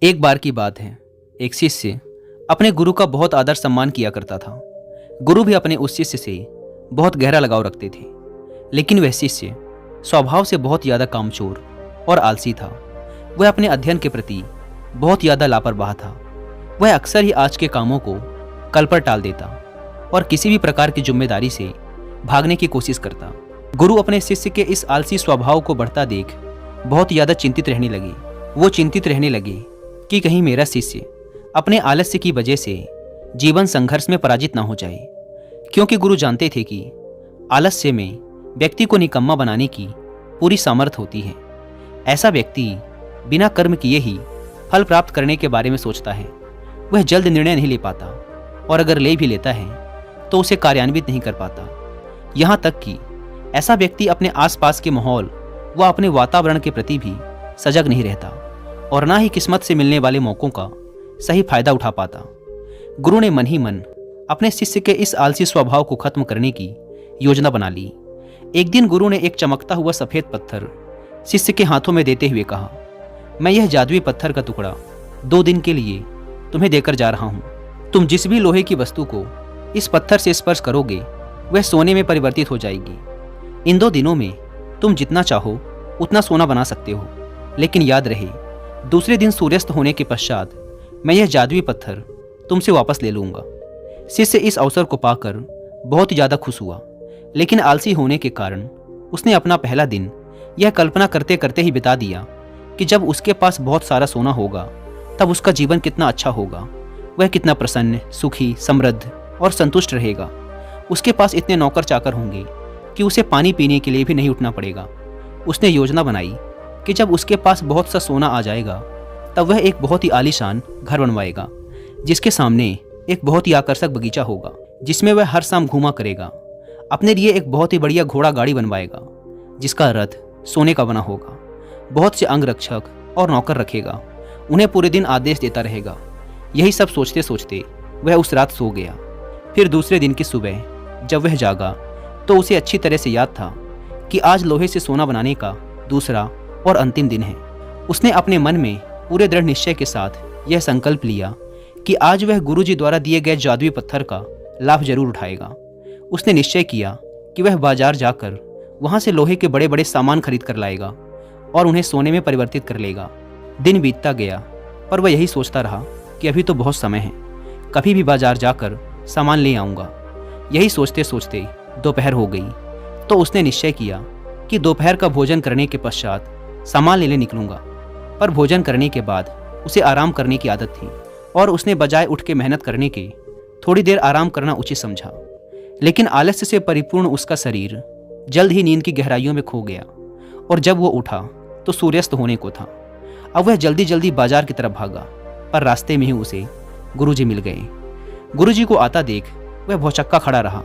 एक बार की बात है, एक शिष्य अपने गुरु का बहुत आदर सम्मान किया करता था। गुरु भी अपने उस शिष्य से बहुत गहरा लगाव रखते थे, लेकिन वह शिष्य स्वभाव से बहुत ज़्यादा कामचोर और आलसी था। वह अपने अध्ययन के प्रति बहुत ज़्यादा लापरवाह था। वह अक्सर ही आज के कामों को कल पर टाल देता और किसी भी प्रकार की जिम्मेदारी से भागने की कोशिश करता। गुरु अपने शिष्य के इस आलसी स्वभाव को बढ़ता देख बहुत ज़्यादा चिंतित रहने लगे। वो चिंतित रहने लगे कि कहीं मेरा शिष्य अपने आलस्य की वजह से जीवन संघर्ष में पराजित ना हो जाए, क्योंकि गुरु जानते थे कि आलस्य में व्यक्ति को निकम्मा बनाने की पूरी सामर्थ्य होती है। ऐसा व्यक्ति बिना कर्म किए ही फल प्राप्त करने के बारे में सोचता है। वह जल्द निर्णय नहीं ले पाता और अगर ले भी लेता है तो उसे कार्यान्वित नहीं कर पाता। यहाँ तक कि ऐसा व्यक्ति अपने आसपास के माहौल व अपने वातावरण के प्रति भी सजग नहीं रहता और ना ही किस्मत से मिलने वाले मौकों का सही फायदा उठा पाता। गुरु ने मन ही मन अपने शिष्य के इस आलसी स्वभाव को खत्म करने की योजना बना ली। एक दिन गुरु ने एक चमकता हुआ सफेद पत्थर शिष्य के हाथों में देते हुए कहा, मैं यह जादुई पत्थर का टुकड़ा 2 दिन के लिए तुम्हें देकर जा रहा हूँ। तुम जिस भी लोहे की वस्तु को इस पत्थर से स्पर्श करोगे वह सोने में परिवर्तित हो जाएगी। इन 2 दिनों में तुम जितना चाहो उतना सोना बना सकते हो, लेकिन याद रहे दूसरे दिन सूर्यास्त होने के पश्चात मैं यह जादुई पत्थर तुमसे वापस ले लूँगा। शिष्य इस अवसर को पाकर बहुत ज़्यादा खुश हुआ, लेकिन आलसी होने के कारण उसने अपना पहला दिन यह कल्पना करते करते ही बिता दिया कि जब उसके पास बहुत सारा सोना होगा तब उसका जीवन कितना अच्छा होगा। वह कितना प्रसन्न, सुखी, समृद्ध और संतुष्ट रहेगा। उसके पास इतने नौकर चाकर होंगे कि उसे पानी पीने के लिए भी नहीं उठना पड़ेगा। उसने योजना बनाई कि जब उसके पास बहुत सा सोना आ जाएगा तब वह एक बहुत ही आलीशान घर बनवाएगा, जिसके सामने एक बहुत ही आकर्षक बगीचा होगा जिसमें वह हर शाम घूमा करेगा। अपने लिए एक बहुत ही बढ़िया घोड़ा गाड़ी बनवाएगा जिसका रथ सोने का बना होगा। बहुत से अंगरक्षक और नौकर रखेगा, उन्हें पूरे दिन आदेश देता रहेगा। यही सब सोचते सोचते वह उस रात सो गया। फिर दूसरे दिन की सुबह जब वह जागा तो उसे अच्छी तरह से याद था कि आज लोहे से सोना बनाने का दूसरा और अंतिम दिन है। उसने अपने मन में पूरे दृढ़ निश्चय के साथ यह संकल्प लिया कि आज वह गुरुजी द्वारा दिए गए जादुई पत्थर का लाभ जरूर उठाएगा। उसने निश्चय किया कि वह बाजार जाकर वहां से लोहे के बड़े बड़े सामान खरीद कर लाएगा और उन्हें सोने में परिवर्तित कर लेगा। दिन बीतता गया पर वह यही सोचता रहा कि अभी तो बहुत समय है, कभी भी बाजार जाकर सामान ले आऊँगा। यही सोचते सोचते दोपहर हो गई तो उसने निश्चय किया कि दोपहर का भोजन करने के पश्चात सामान लेने निकलूंगा। पर भोजन करने के बाद उसे आराम करने की आदत थी और उसने बजाय उठ के मेहनत करने के थोड़ी देर आराम करना उचित समझा। लेकिन आलस्य से परिपूर्ण उसका शरीर जल्द ही नींद की गहराइयों में खो गया और जब वो उठा तो सूर्यास्त होने को था। अब वह जल्दी जल्दी बाजार की तरफ भागा, पर रास्ते में ही उसे गुरुजी मिल गए। गुरुजी को आता देख वह भौचक्का खड़ा रहा।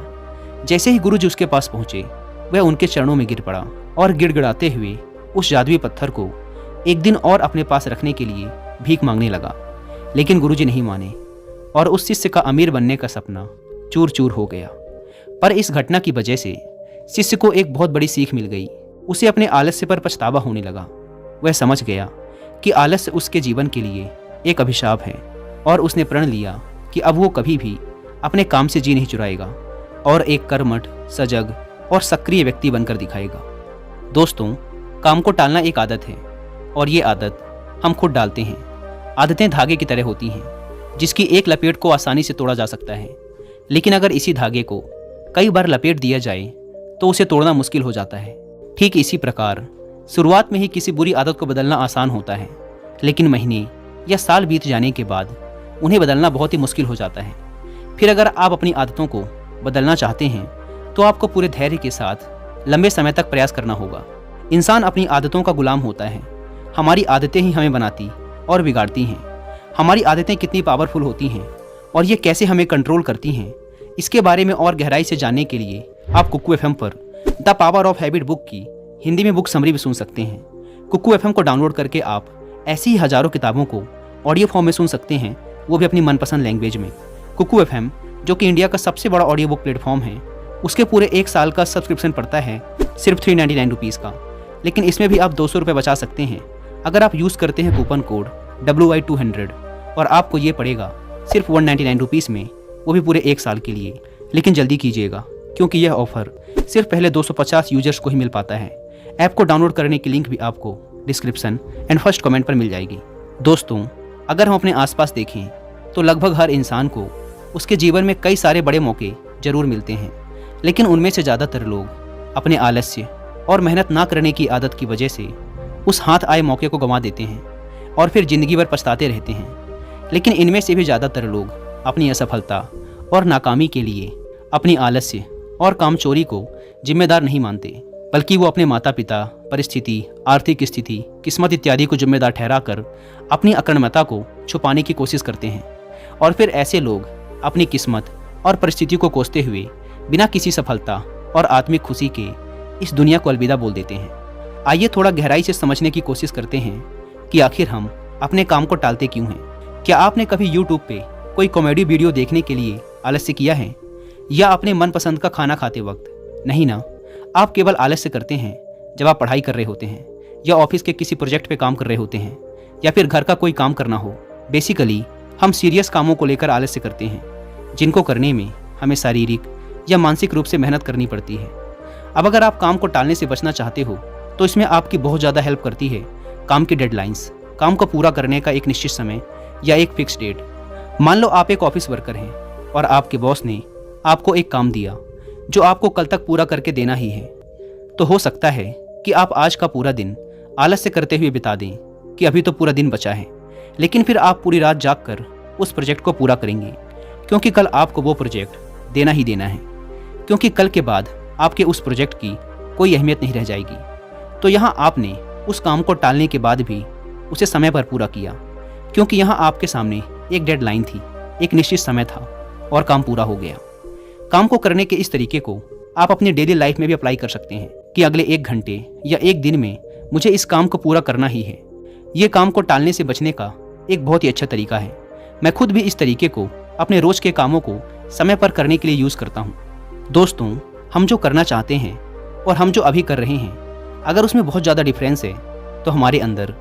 जैसे ही गुरुजी उसके पास पहुंचे वह उनके चरणों में गिर पड़ा और गिड़गिड़ाते हुए उस जादुई पत्थर को एक दिन और अपने पास रखने के लिए भीख मांगने लगा। लेकिन गुरुजी नहीं माने और उस शिष्य का अमीर बनने का सपना चूर चूर हो गया। पर इस घटना की वजह से शिष्य को एक बहुत बड़ी सीख मिल गई। उसे अपने आलस्य पर पछतावा होने लगा। वह समझ गया कि आलस्य उसके जीवन के लिए एक अभिशाप है और उसने प्रण लिया कि अब वो कभी भी अपने काम से जी नहीं चुराएगा और एक कर्मठ, सजग और सक्रिय व्यक्ति बनकर दिखाएगा। दोस्तों, काम को टालना एक आदत है और ये आदत हम खुद डालते हैं। आदतें धागे की तरह होती हैं जिसकी एक लपेट को आसानी से तोड़ा जा सकता है, लेकिन अगर इसी धागे को कई बार लपेट दिया जाए तो उसे तोड़ना मुश्किल हो जाता है। ठीक इसी प्रकार शुरुआत में ही किसी बुरी आदत को बदलना आसान होता है, लेकिन महीने या साल बीत जाने के बाद उन्हें बदलना बहुत ही मुश्किल हो जाता है। फिर अगर आप अपनी आदतों को बदलना चाहते हैं तो आपको पूरे धैर्य के साथ लंबे समय तक प्रयास करना होगा। इंसान अपनी आदतों का गुलाम होता है। हमारी आदतें ही हमें बनाती और बिगाड़ती हैं। हमारी आदतें कितनी पावरफुल होती हैं और ये कैसे हमें कंट्रोल करती हैं, इसके बारे में और गहराई से जानने के लिए आप कुक्कू एफएम पर the power of habit book की हिंदी में बुक समरी भी सुन सकते हैं। कुक्कू एफएम को डाउनलोड करके आप ऐसी ही हजारों किताबों को ऑडियो फॉर्म में सुन सकते हैं, वो भी अपनी मनपसंद लैंग्वेज में। कुक्कू एफएम जो कि इंडिया का सबसे बड़ा ऑडियो बुक प्लेटफॉर्म है, उसके पूरे 1 साल का सब्सक्रिप्शन पड़ता है सिर्फ 399 रुपीज़ का, लेकिन इसमें भी आप 200 रुपये बचा सकते हैं अगर आप यूज़ करते हैं कूपन कोड WI200 और आपको ये पड़ेगा सिर्फ 199 रुपीज़ में, वो भी पूरे 1 साल के लिए। लेकिन जल्दी कीजिएगा क्योंकि यह ऑफ़र सिर्फ पहले 250 यूजर्स को ही मिल पाता है। ऐप को डाउनलोड करने की लिंक भी आपको डिस्क्रिप्शन एंड फर्स्ट कमेंट पर मिल जाएगी। दोस्तों, अगर हम अपने आसपास देखें तो लगभग हर इंसान को उसके जीवन में कई सारे बड़े मौके ज़रूर मिलते हैं, लेकिन उनमें से ज़्यादातर लोग अपने आलस्य और मेहनत ना करने की आदत की वजह से उस हाथ आए मौके को गंवा देते हैं और फिर ज़िंदगी भर पछताते रहते हैं। लेकिन इनमें से भी ज़्यादातर लोग अपनी असफलता और नाकामी के लिए अपनी आलस्य और कामचोरी को जिम्मेदार नहीं मानते, बल्कि वो अपने माता पिता, परिस्थिति, आर्थिक स्थिति, किस्मत इत्यादि को जिम्मेदार ठहराकर अपनी अकर्मता को छुपाने की कोशिश करते हैं। और फिर ऐसे लोग अपनी किस्मत और परिस्थिति को कोसते हुए बिना किसी सफलता और आत्मिक खुशी के इस दुनिया को अलविदा बोल देते हैं। आइए थोड़ा गहराई से समझने की कोशिश करते हैं कि आखिर हम अपने काम को टालते क्यों हैं। क्या आपने कभी यूट्यूब पे कोई कॉमेडी वीडियो देखने के लिए आलस्य किया है, या अपने मनपसंद का खाना खाते वक्त? नहीं ना, आप केवल आलस्य करते हैं जब आप पढ़ाई कर रहे होते हैं, या ऑफिस के किसी प्रोजेक्ट पे काम कर रहे होते हैं, या फिर घर का कोई काम करना हो। बेसिकली हम सीरियस कामों को लेकर आलस्य करते हैं, जिनको करने में हमें शारीरिक या मानसिक रूप से मेहनत करनी पड़ती है। अब अगर आप काम को टालने से बचना चाहते हो तो इसमें आपकी बहुत ज़्यादा हेल्प करती है काम की डेडलाइंस, काम को पूरा करने का एक निश्चित समय या एक फिक्स डेट। मान लो आप एक ऑफिस वर्कर हैं और आपके बॉस ने आपको एक काम दिया जो आपको कल तक पूरा करके देना ही है। तो हो सकता है कि आप आज का पूरा दिन आलस्य करते हुए बिता दें कि अभी तो पूरा दिन बचा है, लेकिन फिर आप पूरी रात जागकर उस प्रोजेक्ट को पूरा करेंगे, क्योंकि कल आपको वो प्रोजेक्ट देना ही देना है, क्योंकि कल के बाद आपके उस प्रोजेक्ट की कोई अहमियत नहीं रह जाएगी। तो यहाँ आपने उस काम को टालने के बाद भी उसे समय पर पूरा किया, क्योंकि यहाँ आपके सामने एक डेडलाइन थी, एक निश्चित समय था और काम पूरा हो गया। काम को करने के इस तरीके को आप अपनी डेली लाइफ में भी अप्लाई कर सकते हैं कि अगले 1 घंटे या 1 दिन में मुझे इस काम को पूरा करना ही है। ये काम को टालने से बचने का एक बहुत ही अच्छा तरीका है। मैं खुद भी इस तरीके को अपने रोज के कामों को समय पर करने के लिए यूज़ करता हूँ। दोस्तों, हम जो करना चाहते हैं और हम जो अभी कर रहे हैं, अगर उसमें बहुत ज़्यादा डिफरेंस है तो हमारे अंदर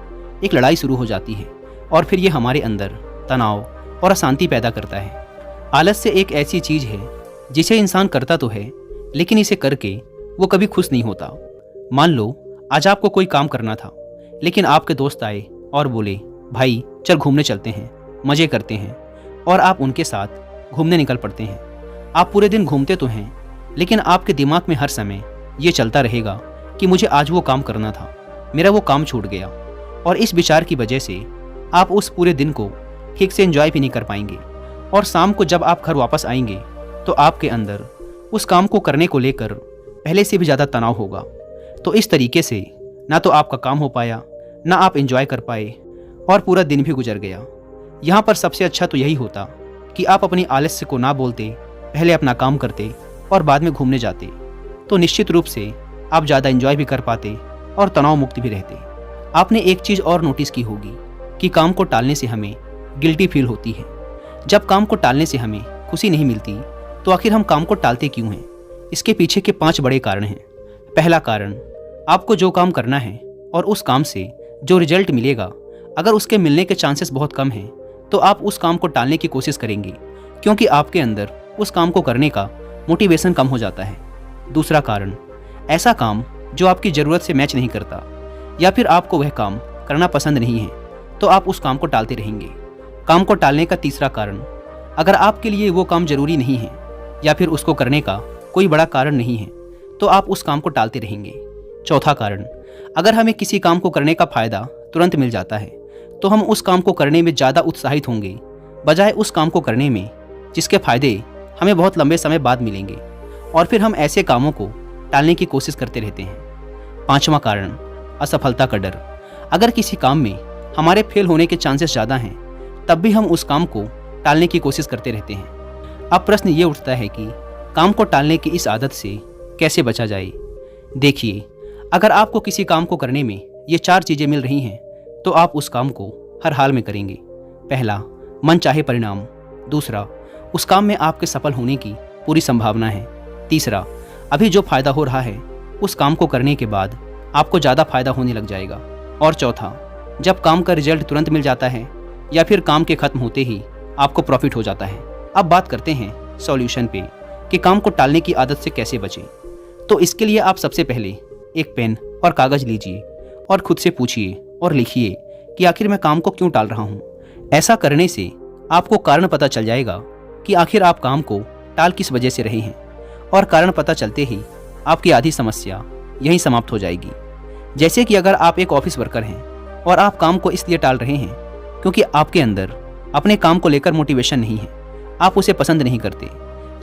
एक लड़ाई शुरू हो जाती है और फिर ये हमारे अंदर तनाव और अशांति पैदा करता है। आलस्य एक ऐसी चीज़ है जिसे इंसान करता तो है, लेकिन इसे करके वो कभी खुश नहीं होता। मान लो आज आपको कोई काम करना था, लेकिन आपके दोस्त आए और बोले, भाई चल घूमने चलते हैं, मज़े करते हैं, और आप उनके साथ घूमने निकल पड़ते हैं। आप पूरे दिन घूमते तो हैं, लेकिन आपके दिमाग में हर समय ये चलता रहेगा कि मुझे आज वो काम करना था, मेरा वो काम छूट गया। और इस विचार की वजह से आप उस पूरे दिन को ठीक से एंजॉय भी नहीं कर पाएंगे, और शाम को जब आप घर वापस आएंगे तो आपके अंदर उस काम को करने को लेकर पहले से भी ज़्यादा तनाव होगा। तो इस तरीके से ना तो आपका काम हो पाया, ना आप एंजॉय कर पाए, और पूरा दिन भी गुजर गया। यहाँ पर सबसे अच्छा तो यही होता कि आप अपनी आलस्य को ना बोलते, पहले अपना काम करते और बाद में घूमने जाते, तो निश्चित रूप से आप ज़्यादा एंजॉय भी कर पाते और तनाव मुक्त भी रहते। आपने एक चीज़ और नोटिस की होगी कि काम को टालने से हमें गिल्टी फील होती है। जब काम को टालने से हमें खुशी नहीं मिलती तो आखिर हम काम को टालते क्यों हैं? इसके पीछे के 5 बड़े कारण हैं। पहला कारण, आपको जो काम करना है और उस काम से जो रिजल्ट मिलेगा, अगर उसके मिलने के चांसेस बहुत कम हैं तो आप उस काम को टालने की कोशिश करेंगे, क्योंकि आपके अंदर उस काम को करने का मोटिवेशन कम हो जाता है। दूसरा कारण, ऐसा काम जो आपकी ज़रूरत से मैच नहीं करता, या फिर आपको वह काम करना पसंद नहीं है, तो आप उस काम को टालते रहेंगे। काम को टालने का तीसरा कारण, अगर आपके लिए वो काम ज़रूरी नहीं है या फिर उसको करने का कोई बड़ा कारण नहीं है, तो आप उस काम को टालते रहेंगे। चौथा कारण, अगर हमें किसी काम को करने का फ़ायदा तुरंत मिल जाता है तो हम उस काम को करने में ज़्यादा उत्साहित होंगे, बजाय उस काम को करने में जिसके फ़ायदे हमें बहुत लंबे समय बाद मिलेंगे, और फिर हम ऐसे कामों को टालने की कोशिश करते रहते हैं। पांचवा कारण, असफलता का डर। अगर किसी काम में हमारे फेल होने के चांसेस ज़्यादा हैं, तब भी हम उस काम को टालने की कोशिश करते रहते हैं। अब प्रश्न ये उठता है कि काम को टालने की इस आदत से कैसे बचा जाए। देखिए, अगर आपको किसी काम को करने में ये 4 चीज़ें मिल रही हैं तो आप उस काम को हर हाल में करेंगे। पहला, मनचाहे परिणाम। दूसरा, उस काम में आपके सफल होने की पूरी संभावना है। तीसरा, अभी जो फ़ायदा हो रहा है उस काम को करने के बाद आपको ज़्यादा फ़ायदा होने लग जाएगा। और चौथा, जब काम का रिजल्ट तुरंत मिल जाता है या फिर काम के खत्म होते ही आपको प्रॉफिट हो जाता है। अब बात करते हैं सॉल्यूशन पे कि काम को टालने की आदत से कैसे बचें। तो इसके लिए आप सबसे पहले एक पेन और कागज़ लीजिए और खुद से पूछिए और लिखिए कि आखिर मैं काम को क्यों टाल रहा हूँ। ऐसा करने से आपको कारण पता चल जाएगा कि आखिर आप काम को टाल किस वजह से रहे हैं, और कारण पता चलते ही आपकी आधी समस्या यहीं समाप्त हो जाएगी। जैसे कि अगर आप एक ऑफिस वर्कर हैं और आप काम को इसलिए टाल रहे हैं क्योंकि आपके अंदर अपने काम को लेकर मोटिवेशन नहीं है, आप उसे पसंद नहीं करते,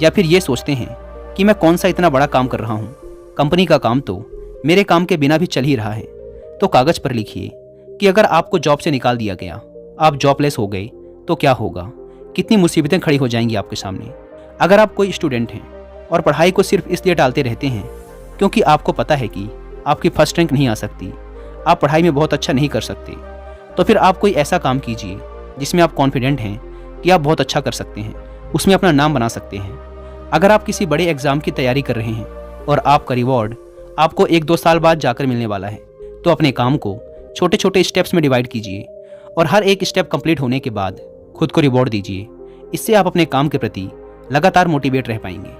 या फिर ये सोचते हैं कि मैं कौन सा इतना बड़ा काम कर रहा हूँ, कंपनी का काम तो मेरे काम के बिना भी चल ही रहा है। तो कागज़ पर लिखिए कि अगर आपको जॉब से निकाल दिया गया, आप जॉबलेस हो गए, तो क्या होगा, कितनी मुसीबतें खड़ी हो जाएंगी आपके सामने। अगर आप कोई स्टूडेंट हैं और पढ़ाई को सिर्फ इसलिए टालते रहते हैं क्योंकि आपको पता है कि आपकी फर्स्ट रैंक नहीं आ सकती, आप पढ़ाई में बहुत अच्छा नहीं कर सकते, तो फिर आप कोई ऐसा काम कीजिए जिसमें आप कॉन्फिडेंट हैं कि आप बहुत अच्छा कर सकते हैं, उसमें अपना नाम बना सकते हैं। अगर आप किसी बड़े एग्ज़ाम की तैयारी कर रहे हैं और आपका रिवॉर्ड आपको 1-2 साल बाद जाकर मिलने वाला है, तो अपने काम को छोटे छोटे स्टेप्स में डिवाइड कीजिए और हर एक स्टेप कंप्लीट होने के बाद खुद को रिवॉर्ड दीजिए। इससे आप अपने काम के प्रति लगातार मोटिवेट रह पाएंगे।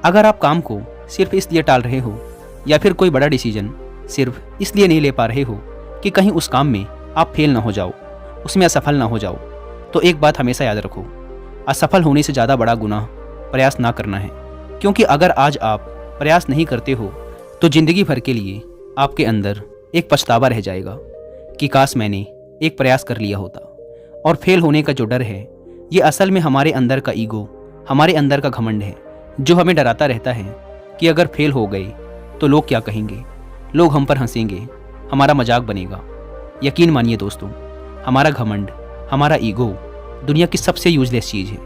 अगर आप काम को सिर्फ इसलिए टाल रहे हो या फिर कोई बड़ा डिसीजन सिर्फ इसलिए नहीं ले पा रहे हो कि कहीं उस काम में आप फेल ना हो जाओ, उसमें असफल ना हो जाओ, तो एक बात हमेशा याद रखो, असफल होने से ज़्यादा बड़ा गुनाह प्रयास ना करना है। क्योंकि अगर आज आप प्रयास नहीं करते हो तो ज़िंदगी भर के लिए आपके अंदर एक पछतावा रह जाएगा कि काश मैंने एक प्रयास कर लिया होता। और फेल होने का जो डर है, ये असल में हमारे अंदर का ईगो, हमारे अंदर का घमंड है, जो हमें डराता रहता है कि अगर फेल हो गए तो लोग क्या कहेंगे, लोग हम पर हंसेंगे, हमारा मजाक बनेगा। यकीन मानिए दोस्तों, हमारा घमंड, हमारा ईगो दुनिया की सबसे यूजलेस चीज़ है।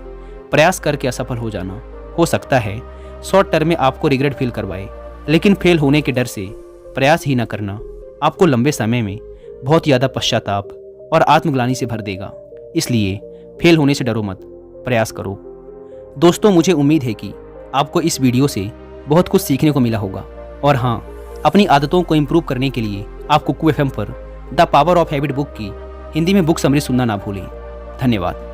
प्रयास करके असफल हो जाना हो सकता है शॉर्ट टर्म में आपको रिग्रेट फील करवाए, लेकिन फेल होने के डर से प्रयास ही ना करना आपको लंबे समय में बहुत ज़्यादा पश्चाताप और आत्मग्लानि से भर देगा। इसलिए फेल होने से डरो मत, प्रयास करो। दोस्तों, मुझे उम्मीद है कि आपको इस वीडियो से बहुत कुछ सीखने को मिला होगा। और हाँ, अपनी आदतों को इम्प्रूव करने के लिए आप कुकू FM पर the power of habit book की हिंदी में बुक समरी सुनना ना भूलें। धन्यवाद।